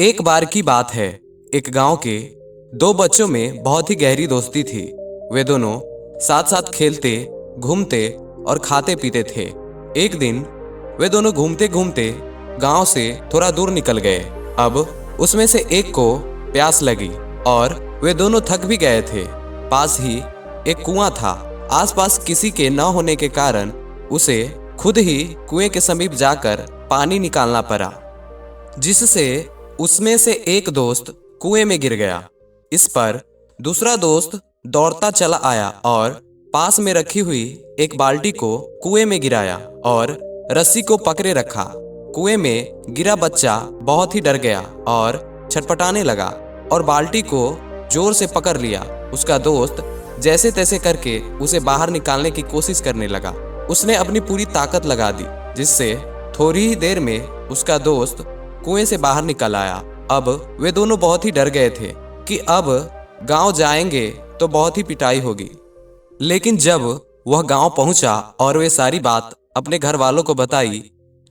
एक बार की बात है, एक गांव के दो बच्चों में बहुत ही गहरी दोस्ती थी। वे दोनों साथ साथ खेलते, घूमते और खाते पीते थे। एक दिन वे दोनों घूमते घूमते गांव से थोड़ा दूर निकल गए। अब उसमें से एक को प्यास लगी और वे दोनों थक भी गए थे। पास ही एक कुआं था। आसपास किसी के न होने के कारण उसे खुद ही कुएं के समीप जाकर पानी निकालना पड़ा, जिससे उसमें से एक दोस्त कुएं में गिर गया। इस पर दूसरा दोस्त दौड़ता चला आया और पास में रखी हुई एक बाल्टी को कुएं में गिराया और रस्सी को पकड़े रखा। कुएं में गिरा बच्चा बहुत ही डर गया और छटपटाने लगा और बाल्टी को जोर से पकड़ लिया। उसका दोस्त जैसे तैसे करके उसे बाहर निकालने की कोशिश करने लगा। उसने अपनी पूरी ताकत लगा दी, जिससे थोड़ी ही देर में उसका दोस्त कुएं से बाहर निकल आया। अब वे दोनों बहुत ही डर गए थे कि अब गांव जाएंगे तो बहुत ही पिटाई होगी। लेकिन जब वह गांव पहुंचा और वे सारी बात अपने घर वालों को बताई,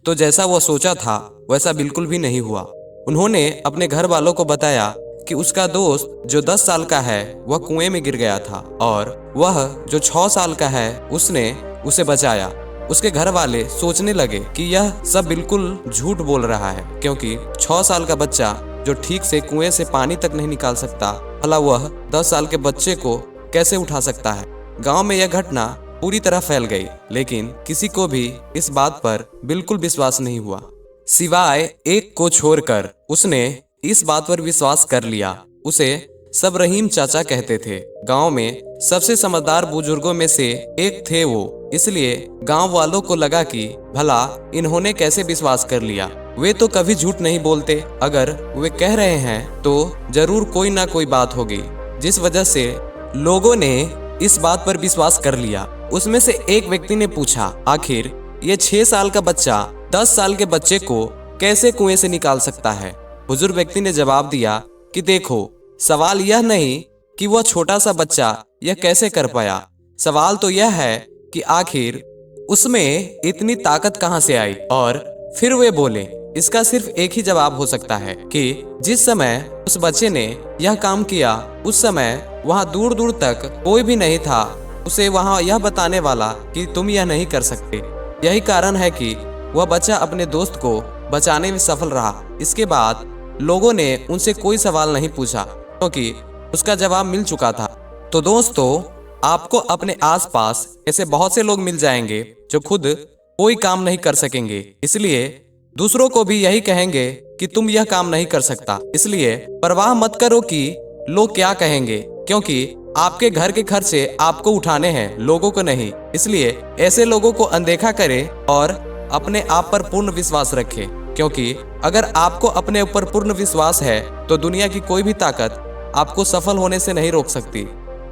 तो जैसा वह सोचा था वैसा बिल्कुल भी नहीं हुआ। उन्होंने अपने घर वालों को बताया कि उसका दोस्त जो 10 साल का है वह कुएं में गिर गया था और वह जो 6 साल का है उसने उसे बचाया। उसके घर वाले सोचने लगे कि यह सब बिल्कुल झूठ बोल रहा है, क्योंकि 6 साल का बच्चा जो ठीक से कुएं से पानी तक नहीं निकाल सकता, भला वह 10 साल के बच्चे को कैसे उठा सकता है। गांव में यह घटना पूरी तरह फैल गई, लेकिन किसी को भी इस बात पर बिल्कुल विश्वास नहीं हुआ, सिवाय एक को छोड़कर। उसने इस बात पर विश्वास कर लिया। उसे सब रहीम चाचा कहते थे। गांव में सबसे समझदार बुजुर्गों में से एक थे वो, इसलिए गांव वालों को लगा कि भला इन्होंने कैसे विश्वास कर लिया। वे तो कभी झूठ नहीं बोलते, अगर वे कह रहे हैं तो जरूर कोई ना कोई बात होगी, जिस वजह से लोगों ने इस बात पर विश्वास कर लिया। उसमें से एक व्यक्ति ने पूछा, आखिर ये 6 साल का बच्चा 10 साल के बच्चे को कैसे कुएं से निकाल सकता है। बुजुर्ग व्यक्ति ने जवाब दिया कि देखो, सवाल यह नहीं कि वह छोटा सा बच्चा यह कैसे कर पाया, सवाल तो यह है कि आखिर उसमें इतनी ताकत कहां से आई। और फिर वे बोले, इसका सिर्फ एक ही जवाब हो सकता है कि जिस समय उस बच्चे ने यह काम किया, उस समय वहां दूर दूर तक कोई भी नहीं था उसे वहां यह बताने वाला कि तुम यह नहीं कर सकते। यही कारण है कि वह बच्चा अपने दोस्त को बचाने में सफल रहा। इसके बाद लोगों ने उनसे कोई सवाल नहीं पूछा, क्योंकि उसका जवाब मिल चुका था। तो दोस्तों, आपको अपने आसपास ऐसे बहुत से लोग मिल जाएंगे जो खुद कोई काम नहीं कर सकेंगे, इसलिए दूसरों को भी यही कहेंगे कि तुम यह काम नहीं कर सकता। इसलिए परवाह मत करो कि लोग क्या कहेंगे, क्योंकि आपके घर के खर्चे आपको उठाने हैं, लोगों को नहीं। इसलिए ऐसे लोगों को अनदेखा करें और अपने आप पर पूर्ण विश्वास रखें, क्योंकि अगर आपको अपने ऊपर पूर्ण विश्वास है तो दुनिया की कोई भी ताकत आपको सफल होने से नहीं रोक सकती।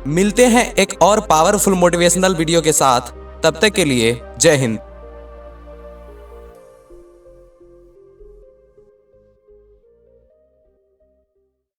मिलते हैं एक और पावरफुल मोटिवेशनल वीडियो के साथ। तब तक के लिए जय हिंद।